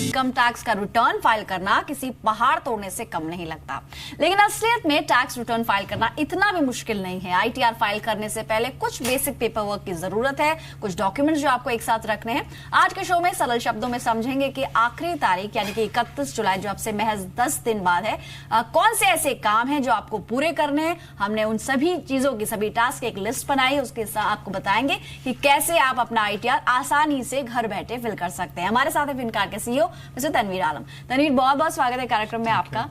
Income tax का return file करना किसी पहाड़ तोड़ने से कम नहीं लगता, लेकिन असलियत में टैक्स रिटर्न फाइल करना इतना भी मुश्किल नहीं है। आईटीआर फाइल करने से पहले कुछ बेसिक पेपर वर्क की जरूरत है, कुछ डॉक्यूमेंट्स जो आपको एक साथ रखने हैं। आज के शो में सरल शब्दों में समझेंगे कि आखिरी तारीख यानी कि 31 जुलाई जो आपसे महज 10 दिन बाद है, कौन से ऐसे काम हैं जो आपको पूरे करने हैं। हमने उन सभी चीजों की, सभी टास्क की एक लिस्ट बनाई है, उसके साथ आपको बताएंगे कि कैसे आप अपना आईटीआर आसानी से घर बैठे फिल कर सकते हैं। हमारे साथ है फिनकार के सीईओ मिस्टर तनवीर आलम। तनवीर, बहुत बहुत स्वागत है कार्यक्रम में आपका।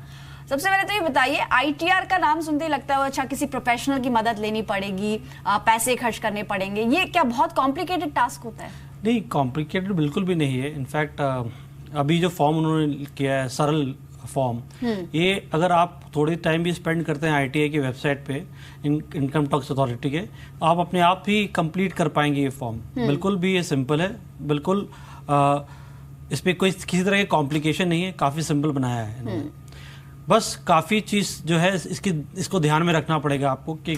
सबसे पहले तो ये बताइए, आईटीआर का नाम सुनते ही लगता है अच्छा किसी प्रोफेशनल की मदद लेनी पड़ेगी, पैसे खर्च करने पड़ेंगे, ये क्या बहुत कॉम्प्लिकेटेड टास्क होता है? नहीं, कॉम्प्लिकेटेड बिल्कुल भी नहीं है। इनफैक्ट अभी जो फॉर्म उन्होंने किया है, सरल फॉर्म, ये अगर आप थोड़ी टाइम भी स्पेंड करते हैं आईटीआई की वेबसाइट पे, इनकम टैक्स अथॉरिटी के, आप अपने आप ही कंप्लीट कर पाएंगे ये फॉर्म। बिल्कुल भी ये सिंपल है, बिल्कुल इस पे कोई किसी तरह की कॉम्प्लिकेशन नहीं है, काफ़ी सिंपल बनाया है इन्होंने। बस काफ़ी चीज़ जो है इसको ध्यान में रखना पड़ेगा आपको कि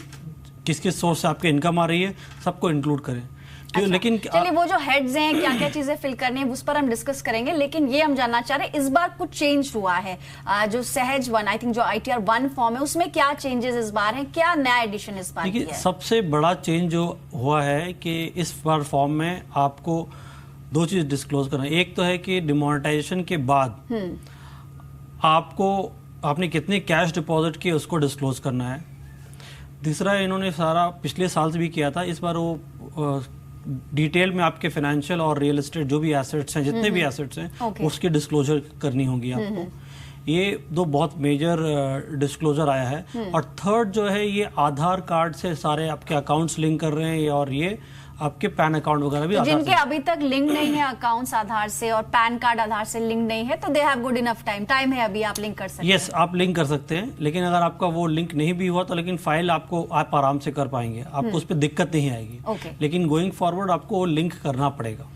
किस किस सोर्स से आपकी इनकम आ रही है, सबको इंक्लूड करें। अच्छा, लेकिन चलिए वो जो हेड्स हैं, क्या क्या चीजें फिल करनी है, उस पर हम डिस्कस करेंगे। लेकिन ये हम जानना चाह रहे हैं, इस बार कुछ चेंज हुआ है। जो सहज 1, आई थिंक जो आईटीआर 1 फॉर्म है, उसमें क्या चेंजेस इस बार हैं, क्या नया एडिशन इस बार किया है? सबसे बड़ा चेंज जो हुआ है कि इस बार फॉर्म में आपको दो चीज डिस्क्लोज करना है। एक तो है कि डिमोनेटाइजेशन के बाद आपने कितने कैश डिपॉजिट किए उसको डिस्क्लोज करना है। तीसरा, इन्होंने सारा पिछले साल से भी किया था, इस बार वो डिटेल में आपके फाइनेंशियल और रियल एस्टेट जो भी एसेट्स हैं, जितने भी एसेट्स हैं, उसकी डिस्क्लोजर करनी होगी आपको। ये दो बहुत मेजर डिस्क्लोजर आया है। और थर्ड जो है, ये आधार कार्ड से सारे आपके अकाउंट्स लिंक कर रहे हैं, और ये आपके पैन अकाउंट वगैरह भी, तो जिनके अभी तक लिंक नहीं है अकाउंट्स आधार से, और पैन कार्ड आधार से लिंक नहीं है, तो they have good enough time है अभी, आप लिंक कर सकते हैं। यस, आप लिंक कर सकते हैं। लेकिन अगर आपका वो लिंक नहीं भी हुआ तो लेकिन फाइल आप आराम से कर पाएंगे, आपको उस पर दिक्कत नहीं आएगी। लेकिन गोइंग फॉरवर्ड आपको वो लिंक करना पड़ेगा।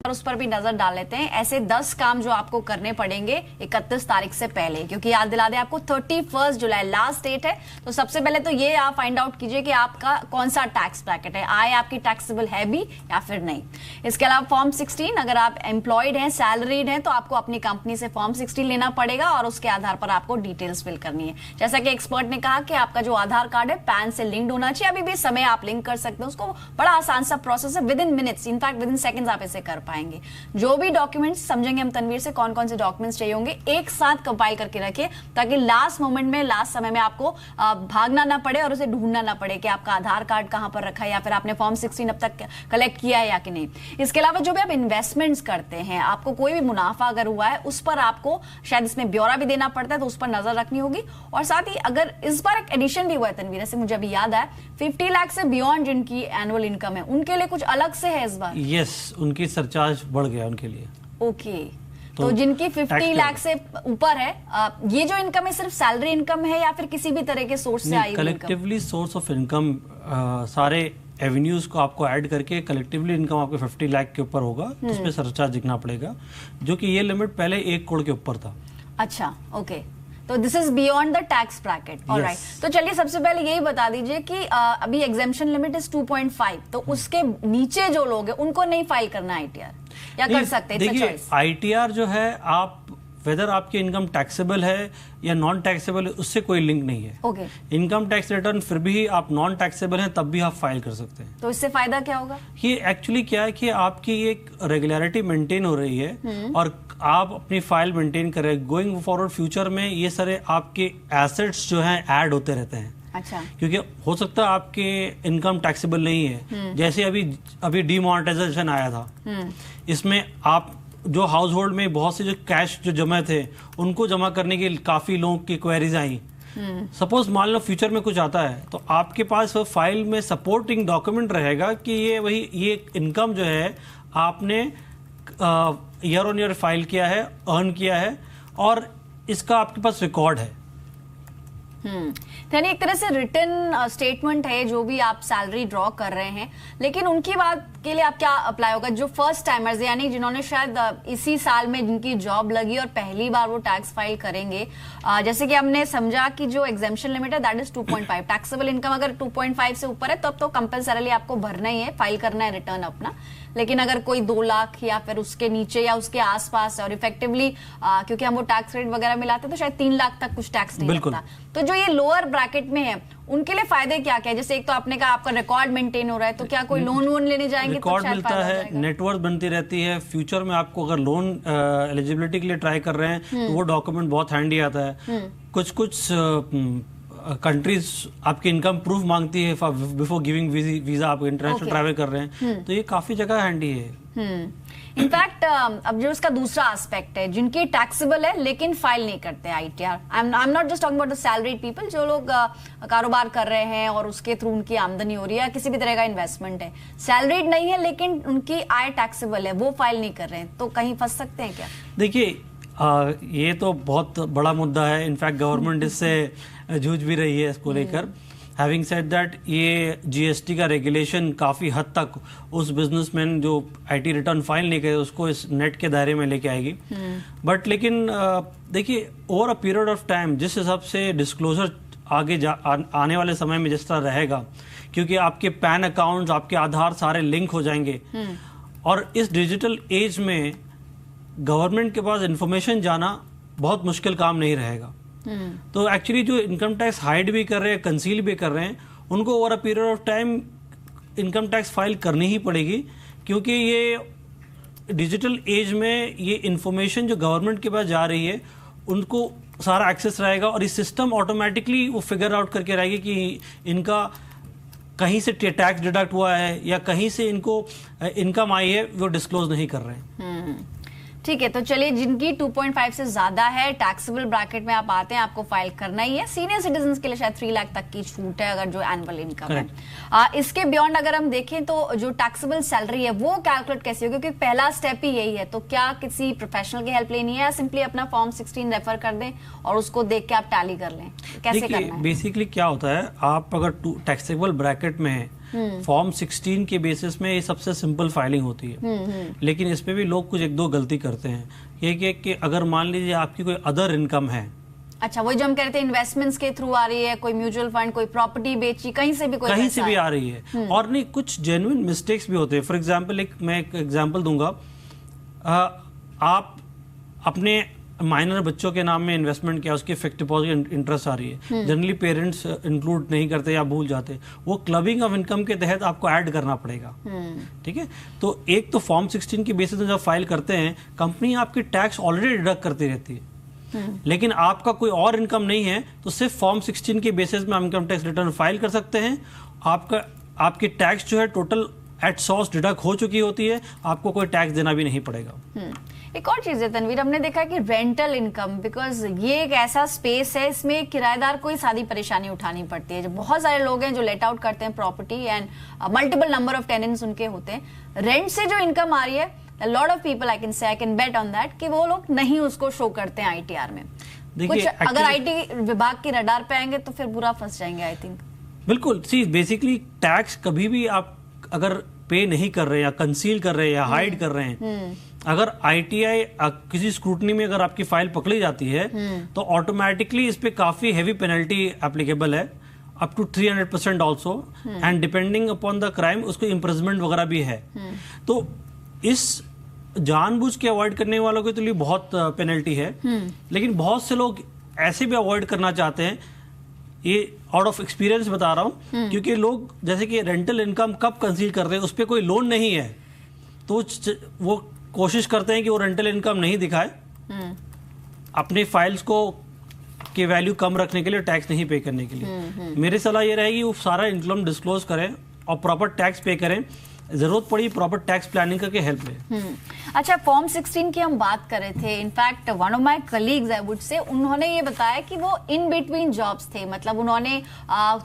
और उस पर भी नजर डाल लेते हैं। ऐसे 10 काम जो आपको करने पड़ेंगे 31 तारीख से पहले, क्योंकि याद दिला दें आपको 31 जुलाई लास्ट डेट है। तो सबसे पहले तो ये आप फाइंड आउट कीजिए कि आपका कौन सा टैक्स ब्रैकेट है, आय आपकी टैक्सेबल है भी या फिर नहीं। इसके अलावा फॉर्म 16, अगर आप एम्प्लॉयड हैं, सैलरीड हैं, तो आपको अपनी कंपनी से फॉर्म 16 लेना पड़ेगा और उसके आधार पर आपको डिटेल्स फिल करनी है। जैसा कि एक्सपर्ट ने कहा कि आपका जो आधार कार्ड है पैन से लिंक्ड होना चाहिए। अभी भी समय आप लिंक कर सकते हैं उसको, बड़ा आसान सा प्रोसेस है, with in minutes, in fact with in seconds आप इसे कर पाएंगे। जो भी डॉक्यूमेंट्स समझेंगे हम तनवीर से, कौन कौन से डॉक्यूमेंट्स चाहिए होंगे, एक साथ कंपाइल करके रखिए, ताकि लास्ट मोमेंट में, लास्ट समय में आपको भागना ना पड़े और उसे ढूंढना ना पड़े कि आपका आधार कार्ड कहां पर रखा है, या फिर आपने फॉर्म 16 अब तक कलेक्ट किया है या कि नहीं। इसके अलावा जो भी आप इन्वेस्टमेंट्स करते हैं, आपको कोई भी मुनाफा अगर हुआ है, उस पर आपको शायद इसमें ब्यौरा भी देना पड़ता है, तो उस पर नजर रखनी होगी। और साथ ही अगर इस बार एक एडिशन भी हुआ है तनवीर से, मुझे अभी याद है, 50 लाख से बियॉन्ड जिनकी एनुअल इनकम है, उनके लिए कुछ अलग से है इस बार। यस, उनकी सरचार्ज बढ़ गया उनके लिए। ओके, तो जिनकी 50 लाख से ऊपर है, ये जो इनकम है सिर्फ सैलरी इनकम है या फिर किसी भी तरह के सोर्स से आई? कलेक्टिवली सोर्स ऑफ इनकम, सारे एवेन्यूज को आपको ऐड करके कलेक्टिवली इनकम आपके 50 लाख के ऊपर होगा, तो उसमें सरचार्ज दिखना पड़ेगा, जो कि ये लिमिट पहले 1 करोड़ के ऊपर था। अच्छा, ओके, तो this is beyond the tax bracket. Alright, तो चलिए सबसे पहले यही बता दीजिए कि अभी एग्जेम्पशन लिमिट इज 2.5, तो उसके नीचे जो लोग हैं उनको नहीं फाइल करना आईटीआर, या कर सकते हैं? देखिए, आईटीआर जो है, आप वेदर आपकी इनकम टैक्सेबल है या नॉन टैक्सेबल है, उससे कोई लिंक नहीं है। इनकम टैक्स रिटर्न फिर भी आप नॉन टैक्सेबल हैं तब भी आप फाइल कर सकते हैं। तो इससे फायदा क्या होगा? ये एक्चुअली क्या है कि आपकी एक रेगुलरिटी मेंटेन हो रही है और आप अपनी फाइल मेंटेन कर रहे हैं। गोइंग फॉरवर्ड फ्यूचर में ये सारे आपके एसेट्स जो हैं ऐड होते रहते हैं। अच्छा, क्योंकि हो सकता है आपके इनकम टैक्सेबल नहीं है। जैसे अभी डीमोनेटाइजेशन आया था, इसमें आप जो हाउस होल्ड में बहुत से जो कैश जो जमा थे, उनको जमा करने के काफी लोगों की क्वेरीज आई। सपोज मान लो फ्यूचर में कुछ आता है, तो आपके पास फाइल में सपोर्टिंग डॉक्यूमेंट रहेगा कि ये इनकम जो है आपने ईयर ऑन ईयर फाइल किया है, अर्न किया है, और इसका आपके पास रिकॉर्ड है। यानी एक तरह से रिटर्न स्टेटमेंट है जो भी आप सैलरी ड्रॉ कर रहे हैं। लेकिन उनकी बात के लिए आप क्या अप्लाई होगा? जो फर्स्ट टाइमर्स यानी जिन्होंने शायद इसी साल में जिनकी जॉब लगी और पहली बार वो टैक्स फाइल करेंगे, जैसे कि हमने समझा कि जो एग्जेम्पशन लिमिट है दैट इज 2.5, टैक्सेबल इनकम अगर 2.5 से ऊपर है तब तो कंपलसरीली आपको भरना ही है, फाइल करना है रिटर्न अपना। लेकिन अगर कोई 2 लाख या फिर उसके नीचे या उसके आसपास है और इफेक्टिवली क्योंकि हम वो टैक्स रेट वगैरह मिलाते हैं तो शायद 3 लाख तक कुछ टैक्स नहीं लगता, तो जो ये लोअर ब्रैकेट में है उनके लिए फायदे क्या क्या है? जैसे एक तो आपने कहा आपका रिकॉर्ड मेंटेन हो रहा है, तो क्या कोई लोन वोन लेने जाएंगे? रिकॉर्ड मिलता है, नेटवर्थ बनती रहती है, फ्यूचर में आपको अगर लोन एलिजिबिलिटी के लिए ट्राई कर रहे हैं तो वो डॉक्यूमेंट बहुत हैंडी आता है। कुछ कंट्रीज आपकी इनकम प्रूफ मांगती है बिफोर गिविंग वीजा, आप इंटरनेशनल ट्रैवल कर रहे हैं, तो ये काफी जगह हैंडी है। इनफैक्ट अब जो इसका दूसरा एस्पेक्ट है, जिनकी टैक्सेबल है लेकिन फाइल नहीं करते ITR, I am not just talking about the salaried people, जो लोग कारोबार कर रहे हैं और उसके थ्रू उनकी आमदनी हो रही है, किसी भी तरह का इन्वेस्टमेंट है, सैलरीड नहीं है लेकिन उनकी आय टैक्सेबल है, वो फाइल नहीं कर रहे हैं, तो कहीं फंस सकते हैं क्या? देखिए ये तो बहुत बड़ा मुद्दा है, इनफैक्ट गवर्नमेंट इससे जूझ भी रही है इसको लेकर। हैविंग सेड दैट, ये जीएसटी का रेगुलेशन काफ़ी हद तक उस बिजनेसमैन जो आईटी रिटर्न फाइल नहीं करे उसको इस नेट के दायरे में लेके आएगी। बट लेकिन देखिए over a period of time जिस हिसाब से डिस्क्लोजर आगे आने वाले समय में जिस तरह रहेगा, क्योंकि आपके पैन अकाउंट्स, आपके आधार सारे लिंक हो जाएंगे, और इस डिजिटल एज में गवर्नमेंट के पास इंफॉर्मेशन जाना बहुत मुश्किल काम नहीं रहेगा। तो एक्चुअली जो इनकम टैक्स हाइड भी कर रहे हैं, कंसील भी कर रहे हैं, उनको over a period of time income tax file करनी ही पड़ेगी, क्योंकि ये डिजिटल एज में ये इंफॉर्मेशन जो गवर्नमेंट के पास जा रही है उनको सारा एक्सेस रहेगा, और इस सिस्टम ऑटोमेटिकली वो फिगर आउट करके रहेगी कि इनका कहीं से टैक्स डिडक्ट हुआ है या कहीं से इनको इनकम आई है, वो डिस्क्लोज नहीं कर रहे हैं। ठीक है, तो चलिए जिनकी 2.5 से ज्यादा है टैक्सेबल ब्रैकेट में आप आते हैं, आपको फाइल करना ही है। सीनियर सिटीजन के लिए शायद 3 लाख तक की छूट है अगर जो एनुअल इनकम है। इसके बियॉन्ड अगर हम देखें तो जो टैक्सेबल सैलरी है वो कैलकुलेट कैसे होगी, क्योंकि पहला स्टेप ही यही है, तो क्या किसी प्रोफेशनल की हेल्प लेनी है या सिंपली अपना फॉर्म 16 रेफर कर दें और उसको देख के आप टैली कर लें? कैसे करना है? बेसिकली क्या होता है, आप अगर टैक्सेबल ब्रैकेट में है, फॉर्म 16 के बेसिस में ये सबसे सिंपल फाइलिंग होती है। लेकिन इसमें भी लोग कुछ 1-2 गलती करते हैं। ये कि अगर मान लीजिए आपकी कोई अदर इनकम है, अच्छा वही जो हम कह रहे थे इन्वेस्टमेंट्स के थ्रू आ रही है, कोई म्यूचुअल फंड, कोई प्रॉपर्टी बेची, कहीं से भी आ रही है, और नहीं कुछ जेन्युइन मिस्टेक्स भी होते हैं। फॉर एग्जांपल मैं एक एग्जांपल दूंगा, आप अपने माइनर बच्चों के नाम में इन्वेस्टमेंट किया, उसकी फिक्स्ड डिपॉजिट इंटरेस्ट आ रही है, जनरली पेरेंट्स इंक्लूड नहीं करते या भूल जाते, वो क्लबिंग ऑफ इनकम के तहत आपको ऐड करना पड़ेगा। ठीक है, तो एक तो फॉर्म 16 की बेसिस में जब फाइल करते हैं, कंपनी आपकी टैक्स ऑलरेडी डिडक्ट करती रहती है, लेकिन आपका कोई और इनकम नहीं है तो सिर्फ फॉर्म 16 के बेसिस में इनकम टैक्स रिटर्न फाइल कर सकते हैं। आपकी टैक्स जो है टोटल एट सोर्स डिडक्ट हो चुकी होती है, आपको कोई टैक्स देना भी नहीं पड़ेगा। एक और चीज है तनवीर, हमने देखा कि रेंटल इनकम, बिकॉज ये एक ऐसा स्पेस है, इसमें किराएदार को ही सारी परेशानी उठानी पड़ती है। जो बहुत सारे लोग हैं जो लेट आउट करते हैं property and multiple number of tenants उनके होते हैं, रेंट से जो इनकम आ रही है, lot of people I can bet on that कि वो लोग नहीं उसको शो करते हैं आईटीआर में। कुछ अगर आईटी विभाग के रडार पे आएंगे तो फिर बुरा फंस जाएंगे आई थिंक। बिल्कुल, सी बेसिकली टैक्स कभी भी आप अगर पे नहीं कर रहे हैं या कंसील कर रहे हैं या हाइड कर रहे हैं, अगर आईटीआई किसी स्क्रूटनी में अगर आपकी फाइल पकड़ी जाती है तो ऑटोमेटिकली इस पे काफी हेवी पेनल्टी एप्लीकेबल है, up to 300% also, and depending upon the crime उसको इम्प्रिजमेंट वगैरह भी है। तो इस जानबूझ के अवॉइड करने वालों के लिए बहुत पेनल्टी है, लेकिन बहुत से लोग ऐसे भी अवॉइड करना चाहते हैं। ये आउट ऑफ एक्सपीरियंस बता रहा हूँ, क्योंकि लोग जैसे कि रेंटल इनकम कब कंसील करते हैं, उस पर कोई लोन नहीं है तो वो कोशिश करते हैं कि वो रेंटल इनकम नहीं दिखाए, अपने फाइल्स को के वैल्यू कम रखने के लिए, टैक्स नहीं पे करने के लिए। मेरी सलाह ये रहेगी वो सारा इनकम डिस्क्लोज करें और प्रॉपर टैक्स पे करें, जरूरत पड़ी प्रॉपर टैक्स प्लानिंग करके हेल्प ले। अच्छा, फॉर्म 16 की हम बात कर रहे थे, in fact one of my colleagues I would say, उन्होंने ये बताया कि वो इन बिटवीन जॉब्स थे, मतलब उन्होंने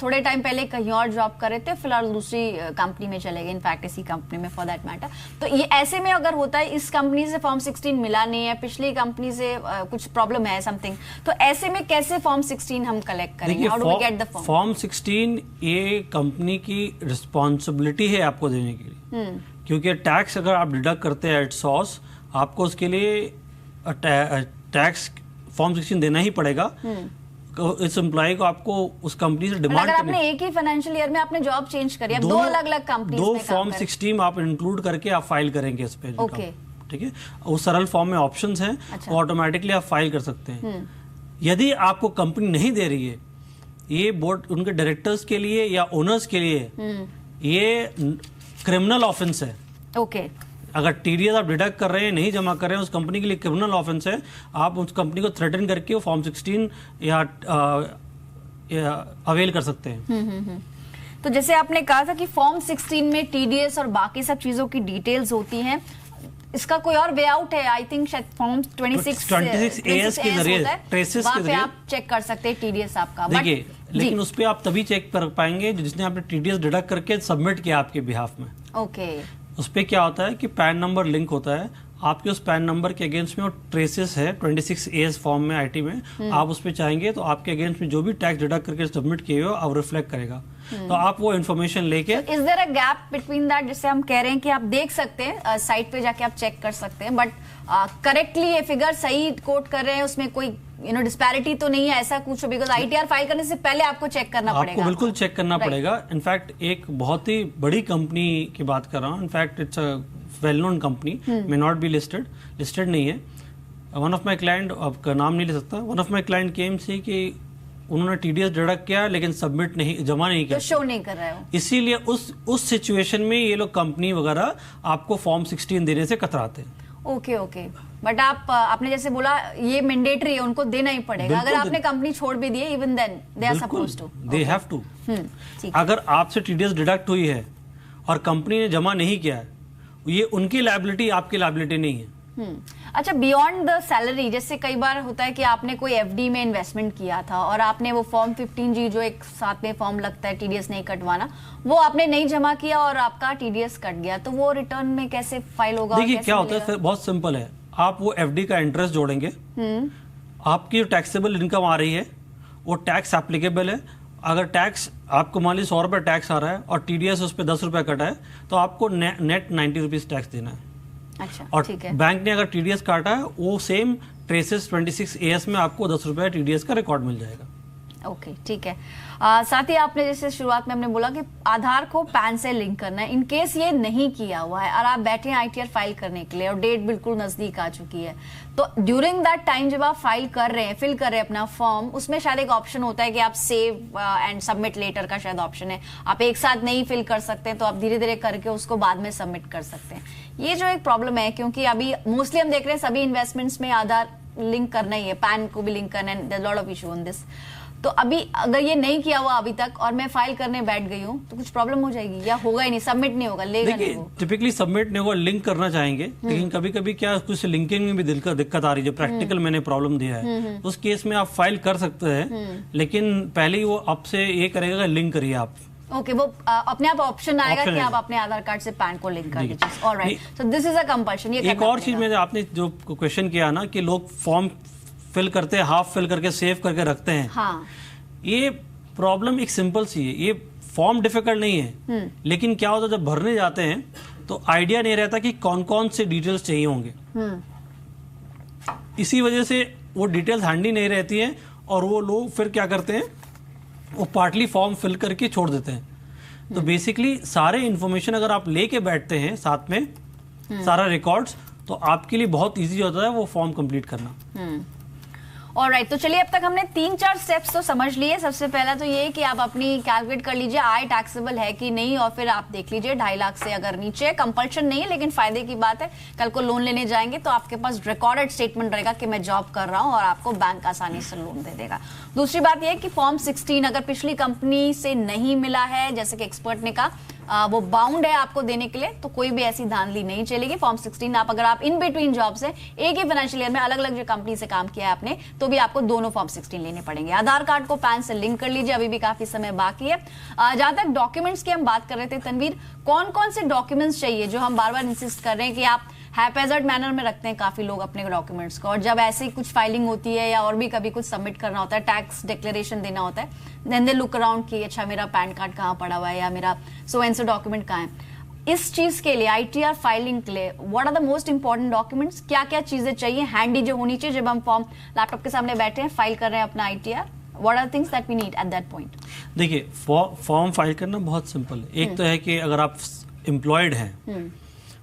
थोड़े टाइम पहले कहीं और जॉब कर रहे थे, फिलहाल दूसरी कंपनी में चले गए, इनफैक्ट इसी कंपनी में फॉर दैट मैटर। तो ये ऐसे में अगर होता है इस कंपनी से फॉर्म 16 मिला नहीं है, पिछली कंपनी से कुछ प्रॉब्लम है समथिंग, तो ऐसे में कैसे फॉर्म 16 हम कलेक्ट करेंगे? How do we get the form? Form 16 ये कंपनी की रिस्पॉन्सिबिलिटी है आपको देने के लिए, क्योंकि टैक्स अगर आप डिडक्ट करते हैं एट सोर्स, आपको उसके लिए टैक्स फॉर्म 16 देना ही पड़ेगा। इस एम्प्लॉय को आपको उस कंपनी से डिमांड अगर आपने एक ही फाइनेंशियल ईयर में आपने जॉब चेंज करी, दो अलग अलग कंपनी, दो फॉर्म 16 आप इंक्लूड करके आप फाइल करेंगे इस पे। ओके, ठीक है, वो सरल फॉर्म में ऑप्शंस हैं, वो ऑटोमेटिकली आप फाइल कर सकते हैं। यदि आपको कंपनी नहीं दे रही है, ये बोर्ड उनके डायरेक्टर्स के लिए या ओनर्स के लिए ये क्रिमिनल ऑफेंस है। ओके, अगर टीडीएस आप डिडक्ट कर रहे हैं, नहीं जमा कर रहे हैं, उस कंपनी के लिए क्रिमिनल ऑफेंस है। आप उस कंपनी को थ्रेटन करके वो फॉर्म 16 या अवेल कर सकते हैं। तो जैसे आपने कहा था कि फॉर्म 16 में टीडीएस और बाकी सब चीजों की डिटेल्स होती हैं, इसका कोई और वे आउट है? आई थिंक शायद फॉर्म 26 एएस के जरिए, ट्रेसेस के जरिए आप चेक कर सकते हैं टीडीएस आपका। देखिए, लेकिन उस पे आप तभी चेक कर पाएंगे जिसने आपने टीडीएस डिडक्ट करके सबमिट किया आपके बिहाफ में। ओके, उस पे क्या होता है कि पैन नंबर लिंक होता है, आपके उस पैन नंबर के अगेंस्ट में वो ट्रेसेस है 26 एएस फॉर्म में आईटी में, आप उस पे चाहेंगे तो आपके अगेंस्ट में जो भी टैक्स डिडक्ट करके सबमिट किए हो आप रिफ्लेक्ट करेगा। तो आप वो इन्फॉर्मेशन लेके, is there a gap between that, जिससे हम कह रहे हैं कि आप देख सकते हैं साइट पे जाके आप चेक कर सकते हैं, बट करेक्टली ये फिगर सही कोट कर रहे हैं, उसमें कोई डिस्पैरिटी तो नहीं है ऐसा कुछ? बिकॉज आईटीआर फाइल करने से पहले आपको चेक करना पड़ेगा। आपको बिल्कुल चेक करना पड़ेगा। इनफैक्ट एक बहुत ही बड़ी कंपनी की बात कर रहा हूँ, in fact it's a well known company, may not be listed नहीं है। वन ऑफ माई क्लाइंट, आपका नाम नहीं ले सकता, वन ऑफ माई क्लाइंट केम से कि उन्होंने टीडीएस डिडक्ट किया लेकिन सबमिट नहीं, जमा नहीं किया, तो शो नहीं कर रहे हो। इसीलिए उस सिचुएशन में ये लोग कंपनी वगैरह आपको फॉर्म 16 देने से कतराते हैं। ओके ओके, बट आपने जैसे बोला ये मैंडेटरी है, उनको देना ही पड़ेगा। अगर आपने कंपनी छोड़ भी दी है, even then they are supposed to, they have to. अगर आपसे टीडीएस डिडक्ट हुई है और कंपनी ने जमा नहीं किया है, ये उनकी लायबिलिटी, आपकी लायबिलिटी नहीं है। अच्छा, बियॉन्ड द सैलरी, जैसे कई बार होता है कि आपने कोई एफडी में इन्वेस्टमेंट किया था और आपने वो फॉर्म 15G जो एक साथ में फॉर्म लगता है टीडीएस नहीं कटवाना, वो आपने नहीं जमा किया और आपका टीडीएस कट गया, तो वो रिटर्न में कैसे फाइल होगा? देखिए क्या होता है, बहुत सिंपल है। आप वो एफडी का इंटरेस्ट जोड़ेंगे, आपकी जो टैक्सेबल इनकम आ रही है वो टैक्स एप्लीकेबल है। अगर टैक्स आपको मान लीजिए 100 रुपये टैक्स आ रहा है और टीडीएस उस पर 10 रुपये कटा है, तो आपको नेट 90 रुपीज टैक्स देना है। अच्छा, और ठीक है। बैंक ने अगर टीडीएस काटा है, वो सेम ट्रेसेस 26 एएस में आपको 10 रुपये टीडीएस का रिकॉर्ड मिल जाएगा। ओके, ठीक है। साथ ही आपने जैसे शुरुआत में हमने बोला कि आधार को पैन से लिंक करना है। इन केस ये नहीं किया हुआ है और आप बैठे हैं आईटीआर फाइल करने के लिए और डेट बिल्कुल नजदीक आ चुकी है, तो ड्यूरिंग दैट टाइम जब आप फाइल कर रहे हैं, फिल कर रहे हैं अपना फॉर्म, उसमें शायद एक ऑप्शन होता है कि आप सेव एंड सबमिट लेटर का शायद ऑप्शन है। आप एक साथ नहीं फिल कर सकते, तो आप धीरे धीरे करके उसको बाद में सबमिट कर सकते हैं। ये जो एक प्रॉब्लम है, क्योंकि अभी मोस्टली हम देख रहे हैं सभी इन्वेस्टमेंट्स में आधार लिंक करना ही है, पैन को भी लिंक करना है, there lot of issue on this. तो अभी अगर ये नहीं किया हुआ अभी तक और मैं फाइल करने बैठ गई हूँ, तो कुछ प्रॉब्लम हो जाएगी या होगा ही नहीं, सबमिट नहीं होगा, लेगा नहीं वो? टिपिकली सबमिट नहीं होगा, लिंक करना चाहेंगे, लेकिन कभी कभी क्या कुछ लिंकिंग में भी दिक्कत आ रही है, जो प्रैक्टिकल मैंने प्रॉब्लम दिया है, उस केस में आप फाइल कर सकते हैं, लेकिन पहले ही वो आपसे ये करेगा लिंक करिए आप। ओके, वो अपने आप ऑप्शन आएगा कि आप अपने आधार कार्ड से पैन को लिंक कर दीजिए। Alright, so this is a compulsion. ये एक और चीज में आपने जो क्वेश्चन किया ना कि लोग फॉर्म फिल करते हैं, हाफ फिल करके सेव करके रखते हैं, हाँ, ये प्रॉब्लम एक सिंपल सी है। ये फॉर्म डिफिकल्ट नहीं है, लेकिन क्या होता है जब भरने जाते हैं तो आइडिया नहीं रहता कि कौन कौन से डिटेल्स चाहिए होंगे, इसी वजह से वो डिटेल्स हैंडी नहीं रहती हैं और वो लोग फिर क्या करते हैं, वो पार्टली फॉर्म फिल करके छोड़ देते हैं। तो बेसिकली सारे इंफॉर्मेशन अगर आप लेके बैठते हैं साथ में, सारा रिकॉर्ड्स, तो आपके लिए बहुत इजी होता है वो फॉर्म कंप्लीट करना। ऑलराइट, तो चलिए अब तक हमने 3-4 स्टेप्स तो समझ लिए। सबसे पहला तो ये कि आप अपनी कैलकुलेट कर लीजिए आय टैक्सेबल है कि नहीं, और फिर आप देख लीजिए 2.5 लाख से अगर नीचे, कंपल्शन नहीं है लेकिन फायदे की बात है, कल को लोन लेने जाएंगे तो आपके पास रिकॉर्डेड स्टेटमेंट रहेगा कि मैं जॉब कर रहा हूं और आपको बैंक आसानी से लोन दे देगा। दूसरी बात यह कि फॉर्म 16 अगर पिछली कंपनी से नहीं मिला है, जैसे कि एक्सपर्ट ने कहा, वो बाउंड है आपको देने के लिए, तो कोई भी ऐसी धांधली नहीं चलेगी। फॉर्म 16 आप अगर आप इन बिटवीन जॉब से एक ही फाइनेंशियल ईयर में अलग अलग जो कंपनी से काम किया है आपने, तो भी आपको दोनों फॉर्म 16 लेने पड़ेंगे। आधार कार्ड को पैन से लिंक कर लीजिए, अभी भी काफी समय बाकी है। जहां तक डॉक्यूमेंट्स की हम बात कर रहे थे तनवीर, कौन कौन से डॉक्यूमेंट्स चाहिए, जो हम बार बार इंसिस्ट कर रहे हैं कि आप हैपेजर्ड मैनर में रखते हैं काफी लोग अपने डॉक्यूमेंट्स को, और जब ऐसी कुछ फाइलिंग होती है या और भी कभी कुछ सबमिट करना होता है, टैक्स डिक्लेरेशन देना होता है, देन दे लुक अराउंड कि अच्छा मेरा पैन कार्ड कहाँ पड़ा हुआ है या मेरा सो एंड सो डॉक्यूमेंट कहाँ है। इस चीज के लिए ITR फाइलिंग के लिए what are the most important documents, क्या क्या चीजें चाहिए हैंडी जो होनी चाहिए जब हम फॉर्म लैपटॉप के सामने बैठे हैं फाइल कर रहे हैं अपना ITR? What are things that we need at that point? देखिए फॉर्म फाइल करना बहुत सिंपल है। एक तो है कि अगर आप एम्प्लॉयड हैं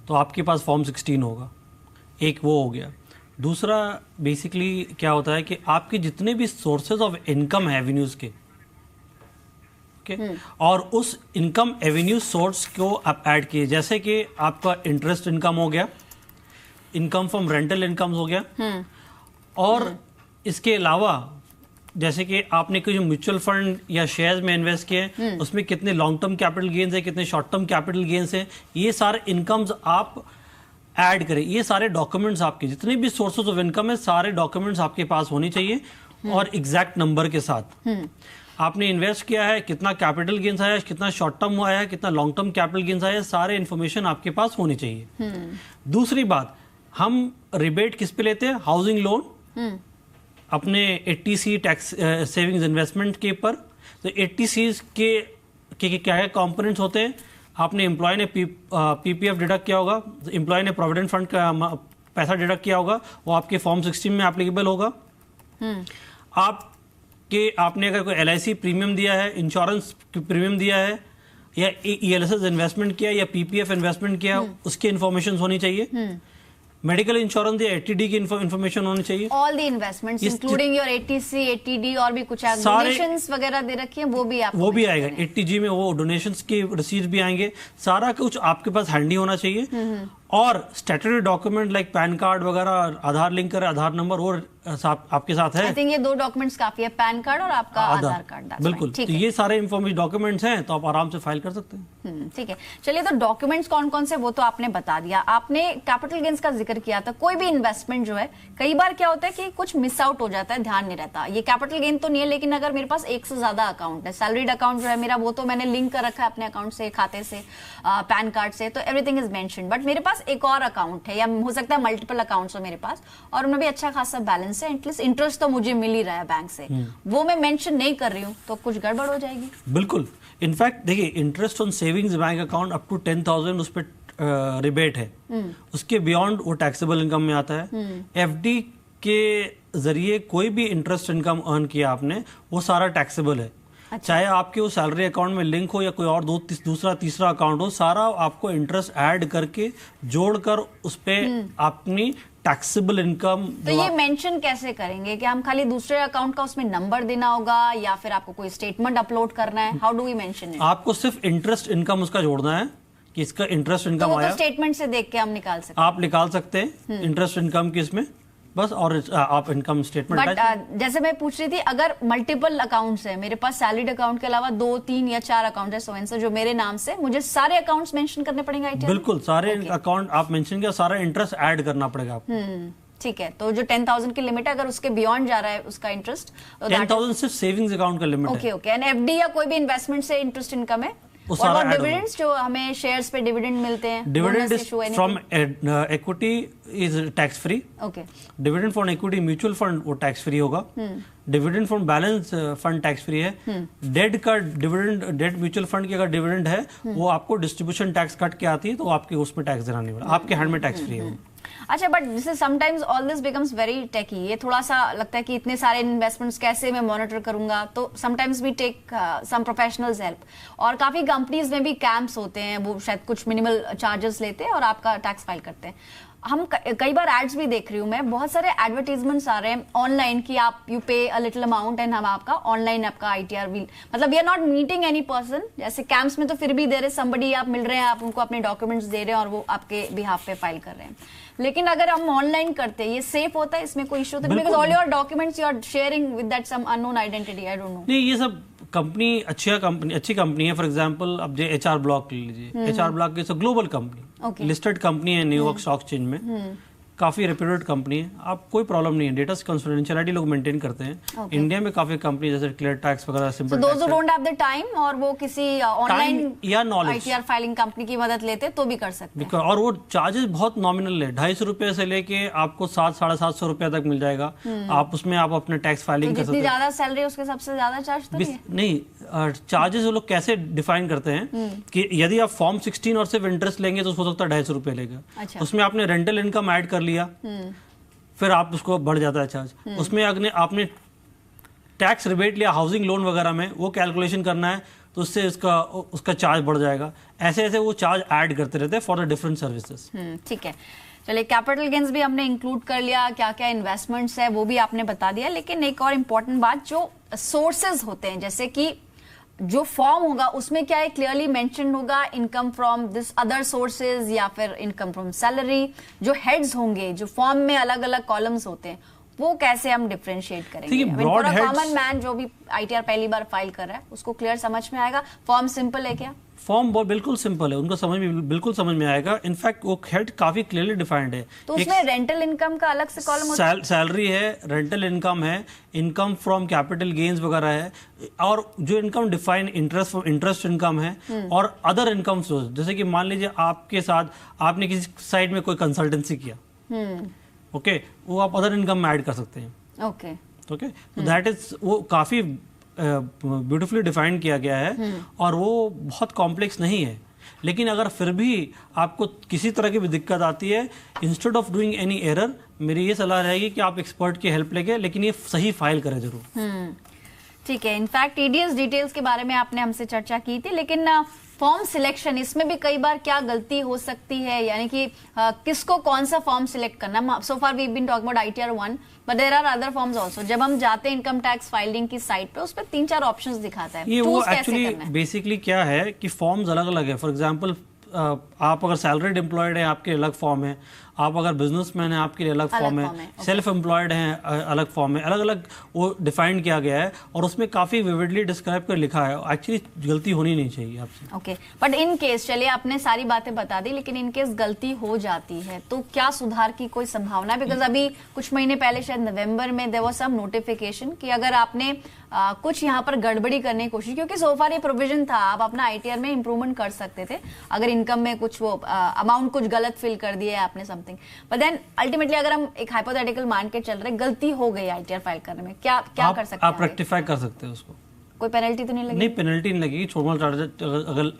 तो आपके पास फॉर्म 16 होगा, एक वो हो गया। दूसरा बेसिकली क्या होता है कि आपके जितने भी सोर्सेज ऑफ इनकम है एवेन्यूज के, और उस इनकम एवेन्यू सोर्स को आप ऐड किए, जैसे कि आपका इंटरेस्ट इनकम हो गया, इनकम फ्रॉम रेंटल इनकम हो गया, और इसके अलावा जैसे कि आपने कोई म्यूचुअल फंड या शेयर्स में इन्वेस्ट किए, उसमें कितने लॉन्ग टर्म कैपिटल गेन्स है, कितने शॉर्ट टर्म कैपिटल गेन्स है, ये सारे इनकम्स आप ऐड करें। ये सारे डॉक्यूमेंट्स आपके जितने भी सोर्सेज ऑफ इनकम है, सारे डॉक्यूमेंट्स आपके पास होने चाहिए और एग्जैक्ट नंबर के साथ। आपने इन्वेस्ट किया है, कितना कैपिटल गेन्स आया, कितना शॉर्ट टर्म आया है, कितना लॉन्ग टर्म कैपिटल गेन्स आया, सारे इन्फॉर्मेशन आपके पास होनी चाहिए। दूसरी बात, हम रिबेट किस पे लेते हैं? हाउसिंग लोन अपने 80C टैक्स सेविंग्स इन्वेस्टमेंट के ऊपर। तो 80C के क्या क्या कंपोनेंट्स होते हैं? आपने एम्प्लॉय ने PPF डिडक्ट किया होगा, एम्प्लॉय ने प्रोविडेंट फंड का पैसा डिडक्ट किया होगा, वो आपके फॉर्म 16 में एप्लीकेबल होगा। आपने अगर कोई LIC प्रीमियम दिया है, इंश्योरेंस प्रीमियम दिया है, या ELSS इन्वेस्टमेंट किया या PPF इन्वेस्टमेंट किया, उसकी इन्फॉर्मेशन होनी चाहिए। मेडिकल इंश्योरेंस या ATD की इन्फॉर्मेशन होनी चाहिए। All the investments including your ATC, ATD और भी कुछ डोनेशंस वगैरह दे रखी है, वो भी आएगा। ATG में वो डोनेशंस की रिसीट्स भी आएंगे, सारा कुछ आपके पास हैंडी होना चाहिए। और statutory document like pan card वगैरह, आधार लिंक कर आधार नंबर वो आपके साथ है। आई थिंक ये 2 डॉक्यूमेंट्स काफी है, पैन कार्ड और आपका आधार कार्ड। बिल्कुल, तो ये सारे इन्फॉर्मेशन डॉक्यूमेंट्स हैं, तो आप आराम से फाइल कर सकते हैं। ठीक है, चलिए, तो डॉक्यूमेंट्स कौन कौन से वो तो आपने बता दिया। आपने कैपिटल गेन्स का जिक्र किया था। कोई भी इन्वेस्टमेंट जो है, कई बार क्या होता है कि कुछ मिस आउट हो जाता है, ध्यान नहीं रहता। ये कैपिटल गेन तो नहीं है, लेकिन अगर मेरे पास एक से ज्यादा अकाउंट है, सैलरीड अकाउंट जो है मेरा, वो तो मैंने लिंक कर रखा है अपने अकाउंट से, खाते से, पैन कार्ड से, तो एवरीथिंग इज मेंशन। बट मेरे पास एक और अकाउंट है, या हो सकता है मल्टीपल अकाउंट्स हो मेरे पास, और उनमें भी अच्छा खासा बैलेंस है, एटलीस्ट इंटरेस्ट तो मुझे मिल ही रहा है बैंक से, वो मैं मेंशन नहीं कर रही हूँ, तो कुछ गड़बड़ हो जाएगी? बिल्कुल। इनफैक्ट देखिए, interest on savings bank account up to 10,000 उस पर रिबेट है, उसके बियॉन्ड वो टैक्सेबल इनकम में आता है। FD के जरिए कोई भी इंटरेस्ट इनकम अर्न किया आपने, वो सारा टैक्सेबल है। अच्छा। चाहे आपके वो सैलरी अकाउंट में लिंक हो या कोई और दूसरा तीसरा अकाउंट हो, सारा आपको इंटरेस्ट ऐड करके जोड़कर उस पे अपनी टैक्सेबल इनकम। तो ये मेंशन कैसे करेंगे कि हम खाली दूसरे अकाउंट का उसमें नंबर देना होगा, या फिर आपको कोई स्टेटमेंट अपलोड करना है? How do we mention it? आपको सिर्फ इंटरेस्ट इनकम उसका जोड़ना है कि इसका इंटरेस्ट इनकम तो आया, तो स्टेटमेंट से देख के हम निकाल सकते हैं। आप निकाल सकते हैं इंटरेस्ट इनकम की इसमें, बस, और आप इनकम स्टेटमेंट। बट जैसे मैं पूछ रही थी, अगर मल्टीपल अकाउंट्स है मेरे पास, सैलरीड अकाउंट के अलावा 2, 3 या 4 अकाउंट है सो एंड सो जो मेरे नाम से, मुझे सारे अकाउंट्स मेंशन करने पड़ेंगे ITR? बिल्कुल, सारे अकाउंट आप मेंशन किया, सारा इंटरेस्ट ऐड करना पड़ेगा आपको। ठीक है, तो जो 10,000 की लिमिट है, अगर उसके बियॉन्ड जा रहा है उसका इंटरेस्ट, 10,000 सिर्फ सेविंग्स अकाउंट का लिमिट है। Okay okay. एंड FD या कोई भी इन्वेस्टमेंट से इंटरेस्ट इनकम है, और डिविडेंड्स जो हमें शेयर्स पे डिविडेंड मिलते हैं, dividend from equity is tax free. Okay. Dividend from equity mutual fund वो टैक्स फ्री होगा। Dividend from balance fund tax free है। डेट का डिविडेंड, डेट म्यूचुअल फंड की अगर डिविडेंड है, वो आपको डिस्ट्रीब्यूशन टैक्स कट के आती है, तो आपके उसमें टैक्स देना नहीं पड़ेगा, आपके हैंड में टैक्स फ्री है। अच्छा, बट जैसे sometimes all this becomes very techy, ये थोड़ा सा लगता है कि इतने सारे इन्वेस्टमेंट्स कैसे मैं मॉनिटर करूंगा, तो sometimes we take some professionals help, और काफी कंपनीज में भी कैंप्स होते हैं, वो शायद कुछ मिनिमल चार्जेस लेते हैं और आपका टैक्स फाइल करते हैं। हम कई बार एड्स भी देख रही हूँ मैं, बहुत सारे एडवर्टीजमेंट्स आ रहे हैं ऑनलाइन कि आप यू पे अ लिटिल अमाउंट एंड हम आपका ऑनलाइन आपका ITR विल, मतलब we are not meeting any person. जैसे कैंप्स में तो फिर भी देर इज समबडी, आप मिल रहे हैं, आप उनको अपने डॉक्यूमेंट्स दे रहे हैं और वो आपके बिहाफ पे फाइल कर रहे हैं। लेकिन अगर हम ऑनलाइन करते हैं, ये सेफ होता है? इसमें कोई इशू तो नहीं? Because all your documents you are sharing with that some unknown identity, I don't know. नहीं, ये सब कंपनी अच्छी कंपनी है। फॉर एग्जांपल अब जो HR ब्लॉक ले लीजिए, HR block is a global company, listed company है न्यूयॉर्क स्टॉक एक्सचेंज में, काफी रेप्यूटेड कंपनी है, आप कोई प्रॉब्लम नहीं है, डेटा कॉन्फिडेंशियलिटी लोग मेंटेन करते हैं। इंडिया में काफी कंपनी जैसे क्लियर टैक्स वगैरह, simple tax, those who don't have the time और वो किसी ऑनलाइन या नॉलेज ITR फाइलिंग कंपनी की मदद लेते तो भी कर सकते हैं। और वो चार्जेस बहुत नॉमिनल है, 250 रुपए से लेके आपको 700-750 रुपए तक मिल जाएगा। आप उसमें आप अपने टैक्स फाइलिंग कर सकते हैं। जितनी ज्यादा सैलरी उसके सबसे ज्यादा चार्ज तो नहीं, चार्जेस वो लोग कैसे डिफाइन करते हैं कि यदि आप फॉर्म 16 और सिर्फ इंटरेस्ट लेंगे तो हो सकता है 250 रुपये लेगा। अच्छा। उसमें आपने रेंटल इनकम ऐड कर लिया, फिर आप उसको बढ़ जाता है चार्ज। उसमें अगर आपने टैक्स रिबेट लिया हाउसिंग लोन वगैरह में, वो कैलकुलेशन करना है तो उससे उसका चार्ज बढ़ जाएगा। ऐसे ऐसे वो चार्ज ऐड करते रहते हैं फॉर द डिफरेंट सर्विसेज। ठीक है, चलिए कैपिटल गेन्स भी हमने इंक्लूड कर लिया, क्या क्या इन्वेस्टमेंट्स है वो भी आपने बता दिया। लेकिन एक और इम्पोर्टेंट बात, जो सोर्सेज होते हैं, जैसे कि जो फॉर्म होगा उसमें क्या है क्लियरली मेंशन होगा income from this other sources या फिर इनकम फ्रॉम सैलरी। जो हेड्स होंगे, जो फॉर्म में अलग अलग कॉलम्स होते हैं, वो कैसे हम डिफरेंशिएट करेंगे? कॉमन मैन जो भी आईटीआर पहली बार फाइल कर रहा है उसको क्लियर समझ में आएगा? फॉर्म सिंपल है क्या? फॉर्म बिल्कुल सिंपल है, उनको बिल्कुल समझ में आएगा। इनफैक्ट वो हेड काफी क्लियरली डिफाइंड है। तो उसमें रेंटल इनकम का अलग से कॉलम होता है? सैलरी है, रेंटल इनकम है, इनकम फ्रॉम कैपिटल गेन्स वगैरह है, और जो इनकम डिफाइन इंटरेस्ट इनकम है, और अदर इनकम सोर्स। जैसे कि मान लीजिए आपके साथ आपने किसी साइड में कोई कंसल्टेंसी किया, ओके, वो आप अदर इनकम में ऐड कर सकते हैं। ओके, तो दैट इज, वो काफी ब्यूटीफुली डिफाइन किया गया है और वो बहुत कॉम्प्लेक्स नहीं है। लेकिन अगर फिर भी आपको किसी तरह की भी दिक्कत आती है, instead of doing any error, मेरी ये सलाह रहेगी कि आप एक्सपर्ट की हेल्प लेके, लेकिन ये सही फाइल करें जरूर। ठीक है, इनफैक्ट टीडीएस डिटेल्स के बारे में आपने हमसे चर्चा की थी, लेकिन फॉर्म सिलेक्शन, इसमें भी कई बार क्या गलती हो सकती है? यानी कि किसको कौन सा फॉर्म सिलेक्ट करना? So far we been talking about ITR 1, but there are other forms also. जब हम जाते हैं इनकम टैक्स फाइलिंग की साइट पे, उस पे 3-4 ऑप्शंस दिखाता है। ये वो एक्चुअली बेसिकली क्या है कि फॉर्म्स अलग अलग है। फॉर एग्जांपल, आप अगर सैलरीड एम्प्लॉयड है आपके अलग फॉर्म है, आप अगर बिजनेसमैन है आपके लिए अलग फॉर्म है, सेल्फ एम्प्लॉयड हैं अलग फॉर्म है, अलग अलग वो डिफाइन किया गया है और उसमें काफी विविडली डिस्क्राइब कर लिखा है। एक्चुअली गलती होनी नहीं चाहिए आपसे। ओके, बट इन केस, चलिए आपने सारी बातें बता दी, लेकिन इन केस गलती हो जाती है तो क्या सुधार की कोई संभावना है? बिकॉज अभी कुछ महीने पहले शायद नवंबर में देयर वाज सम नोटिफिकेशन कि अगर आपने कुछ यहाँ पर गड़बड़ी करने की कोशिश, क्योंकि सोफार ये प्रोविजन था, आप अपना आईटीआर में इंप्रूवमेंट कर सकते थे अगर इनकम में कुछ वो अमाउंट कुछ गलत फिल कर दिया है आपने समथिंग, बट देन अल्टीमेटली अगर हम एक हाइपोथेटिकल मान के चल रहे, गलती हो गई आईटीआर फाइल करने में, क्या कर सकते हैं? आप रेक्टिफाई कर सकते हैं उसको। कोई पेनल्टी तो नहीं लगेगी? नहीं, पेनल्टी नहीं लगेगी। छोटा चार्ज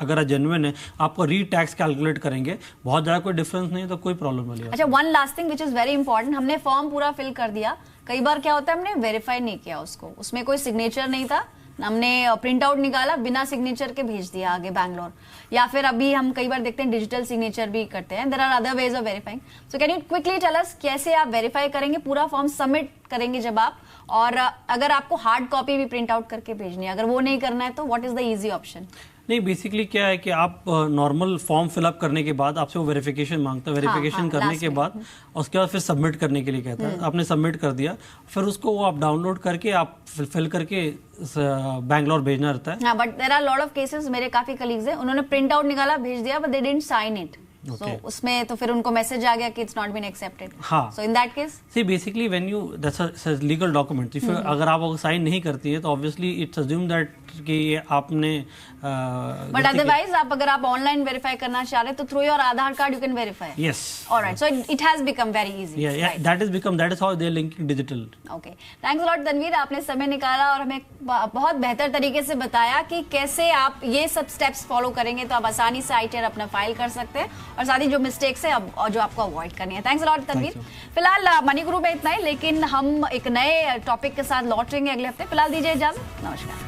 अगर जेन्युइन है, आपको री टैक्स कैलकुलेट करेंगे, बहुत ज्यादा कोई डिफरेंस नहीं है तो कोई प्रॉब्लम वाली। अच्छा, one last thing which is very important, हमने फॉर्म पूरा फिल कर दिया, कई बार क्या होता है हमने वेरीफाई नहीं किया उसको, उसमें कोई सिग्नेचर नहीं था, हमने प्रिंट आउट निकाला, बिना सिग्नेचर के भेज दिया आगे बैंगलोर, या फिर अभी हम कई बार देखते हैं डिजिटल सिग्नेचर भी करते हैं। There are other ways of verifying. So can you quickly tell us कैसे आप वेरीफाई करेंगे? पूरा फॉर्म सबमिट करेंगे जब आप, और अगर आपको हार्ड कॉपी भी प्रिंट आउट करके भेजनी है, अगर वो नहीं करना है तो what is the easy option? नहीं, बेसिकली क्या है कि आप नॉर्मल फॉर्म फिलअप करने के बाद आपसे वो वेरिफिकेशन मांगता है, वेरिफिकेशन करने के बाद उसके बाद फिर सबमिट करने के लिए कहता है। आपने सबमिट कर दिया, फिर उसको वो आप डाउनलोड करके आप फिल करके बैंगलोर भेजना रहता है। हाँ, but there are lot of cases, मेरे काफी कलीग्स हैं, उन्होंने प्रिंट आउट निकाला भेज दिया, but they didn't sign it. So, उसमें तो फिर उनको मैसेज आ गया कि इट्स नॉट बीन एक्सेप्टेड। हाँ, so in that case see basically when you that's a legal document, if अगर आप साइन नहीं करती है तो ऑब्वियसली इट्स अज्यूम दैट कि ये आपने बट अदरवाइज अगर आप ऑनलाइन वेरीफाई करना चाह रहे हैं तो through your Aadhaar card you can verify. Yes, alright, so it has become very easy. That is how they are linking digital. Okay, thanks a lot Tanveer, आपने समय निकाला और हमें बहुत बेहतर तरीके से बताया कि कैसे आप ये सब स्टेप्स फॉलो करेंगे तो आप आसानी से आईटीआर अपना फाइल कर सकते हैं, और साथ ही जो मिस्टेक्स है और जो आपको अवॉइड करनी है। Thanks a lot Tanveer. फिलहाल मनी गुरु में इतना ही, लेकिन हम एक नए टॉपिक के साथ लौटेंगे अगले हफ्ते। फिलहाल दीजिए इजाजत, नमस्कार।